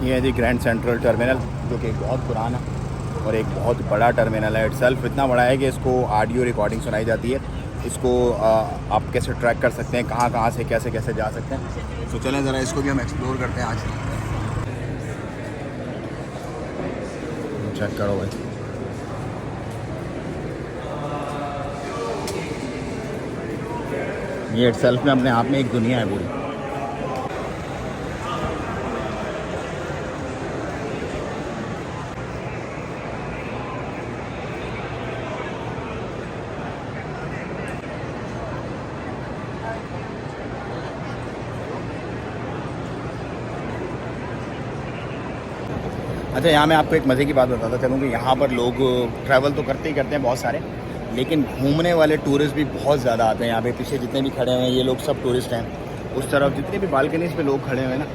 ये है जी grand central terminal, जो कि बहुत पुराना और एक बहुत बड़ा टर्मिनल है। इटसेल्फ इतना बड़ा है कि इसको ऑडियो रिकॉर्डिंग सुनाई जाती है। इसको आप कैसे ट्रैक कर सकते हैं, कहाँ कहाँ से कैसे कैसे जा सकते हैं। तो चलें ज़रा इसको भी हम एक्सप्लोर करते हैं आज। चेक करो भाई, ये इटसेल्फ में अपने आप में एक दुनिया है पूरी। अच्छा, यहाँ मैं आपको एक मज़े की बात बताता चलूँ कि यहाँ पर लोग ट्रैवल तो करते ही करते हैं बहुत सारे, लेकिन घूमने वाले टूरिस्ट भी बहुत ज़्यादा आते हैं यहाँ पे। पीछे जितने भी खड़े हुए हैं ये लोग सब टूरिस्ट हैं। उस तरफ जितने भी बालकनीज़ पे लोग खड़े हुए हैं ना,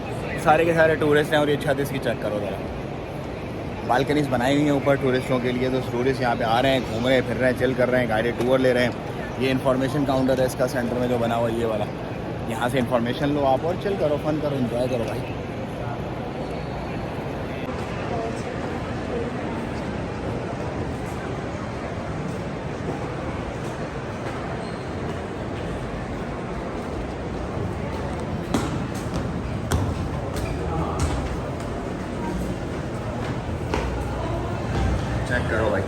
सारे के सारे टूरिस्ट हैं। और ये छत इसकी चेक करो ज़रा, बालकनीज़ बनाई हुई हैं ऊपर टूरिस्टों के लिए। तो टूरिस्ट यहाँ पे आ रहे हैं, घूम रहे हैं, फिर रहे हैं, चिल कर रहे हैं, गाइडेड टूर ले रहे हैं। ये इन्फॉर्मेशन काउंटर है इसका सेंटर में जो बना हुआ ये वाला। यहाँ से इन्फॉर्मेशन लो आप और चिल करो, फन करो, इन्जॉय करो भाई। चेक करो भाई,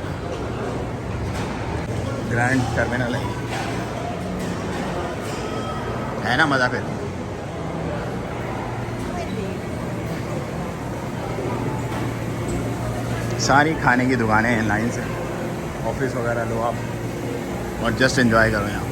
ग्रैंड टर्मिनल है ना, मज़ा फिर। सारी खाने की दुकानें हैं लाइन से, ऑफिस वगैरह लो आप और जस्ट एंजॉय करो यहाँ।